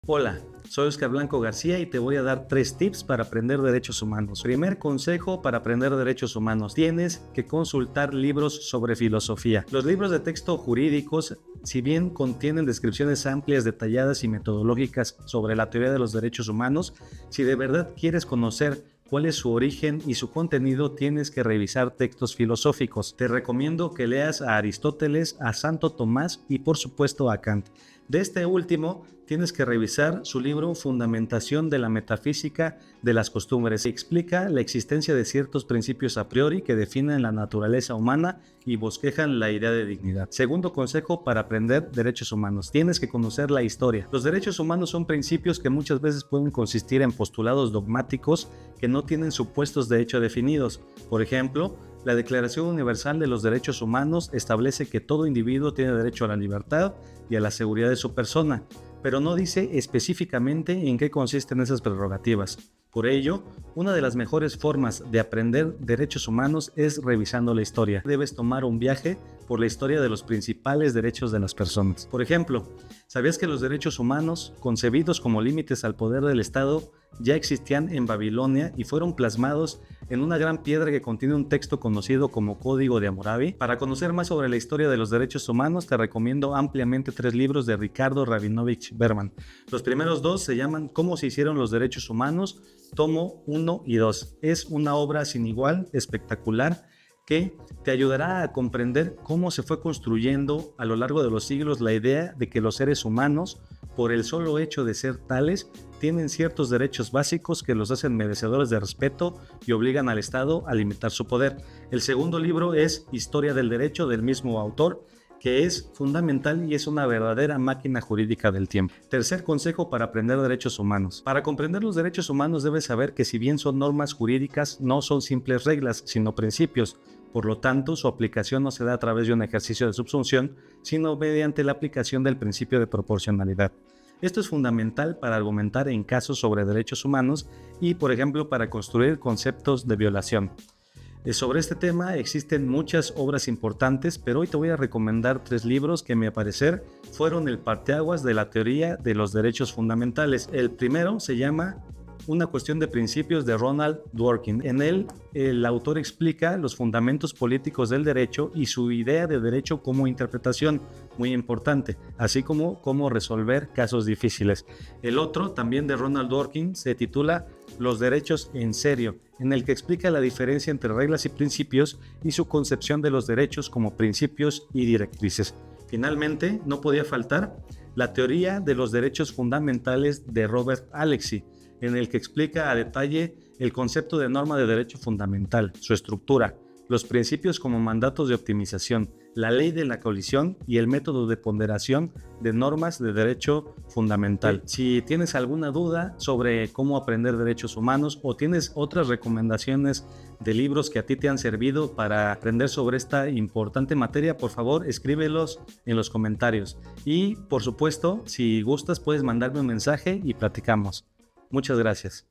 Hola, soy Oscar Blanco García y te voy a dar 3 tips para aprender derechos humanos. Primer consejo para aprender derechos humanos: tienes que consultar libros sobre filosofía. Los libros de texto jurídicos, si bien contienen descripciones amplias, detalladas y metodológicas sobre la teoría de los derechos humanos, si de verdad quieres conocer cuál es su origen y su contenido, tienes que revisar textos filosóficos. Te recomiendo que leas a Aristóteles, a Santo Tomás y por supuesto a Kant. De este último, tienes que revisar su libro Fundamentación de la Metafísica de las Costumbres. Explica la existencia de ciertos principios a priori que definen la naturaleza humana y bosquejan la idea de dignidad. Segundo consejo para aprender derechos humanos: tienes que conocer la historia. Los derechos humanos son principios que muchas veces pueden consistir en postulados dogmáticos que no tienen supuestos de hecho definidos. Por ejemplo, la Declaración Universal de los Derechos Humanos establece que todo individuo tiene derecho a la libertad y a la seguridad de su persona, pero no dice específicamente en qué consisten esas prerrogativas. Por ello, una de las mejores formas de aprender derechos humanos es revisando la historia. Debes tomar un viaje por la historia de los principales derechos de las personas. Por ejemplo, ¿sabías que los derechos humanos, concebidos como límites al poder del Estado, ya existían en Babilonia y fueron plasmados en una gran piedra que contiene un texto conocido como Código de Hammurabi? Para conocer más sobre la historia de los derechos humanos, te recomiendo ampliamente 3 libros de Ricardo Rabinovich Berman. Los primeros 2 se llaman Cómo se hicieron los derechos humanos, tomo 1 y 2. Es una obra sin igual, espectacular, que te ayudará a comprender cómo se fue construyendo a lo largo de los siglos la idea de que los seres humanos, por el solo hecho de ser tales, tienen ciertos derechos básicos que los hacen merecedores de respeto y obligan al Estado a limitar su poder. El segundo libro es Historia del Derecho, del mismo autor, que es fundamental y es una verdadera máquina jurídica del tiempo. Tercer consejo para aprender derechos humanos: para comprender los derechos humanos debes saber que si bien son normas jurídicas, no son simples reglas, sino principios. Por lo tanto, su aplicación no se da a través de un ejercicio de subsunción, sino mediante la aplicación del principio de proporcionalidad. Esto es fundamental para argumentar en casos sobre derechos humanos y, por ejemplo, para construir conceptos de violación. Sobre este tema existen muchas obras importantes, pero hoy te voy a recomendar 3 libros que, a mi parecer, fueron el parteaguas de la teoría de los derechos fundamentales. El primero se llama Una cuestión de principios, de Ronald Dworkin. En él, el autor explica los fundamentos políticos del derecho y su idea de derecho como interpretación, muy importante, así como cómo resolver casos difíciles. El otro, también de Ronald Dworkin, se titula Los derechos en serio, en el que explica la diferencia entre reglas y principios y su concepción de los derechos como principios y directrices. Finalmente, no podía faltar la teoría de los derechos fundamentales de Robert Alexy, en el que explica a detalle el concepto de norma de derecho fundamental, su estructura, los principios como mandatos de optimización, la ley de la colisión y el método de ponderación de normas de derecho fundamental. Si tienes alguna duda sobre cómo aprender derechos humanos o tienes otras recomendaciones de libros que a ti te han servido para aprender sobre esta importante materia, por favor escríbelos en los comentarios. Y por supuesto, si gustas, puedes mandarme un mensaje y platicamos. Muchas gracias.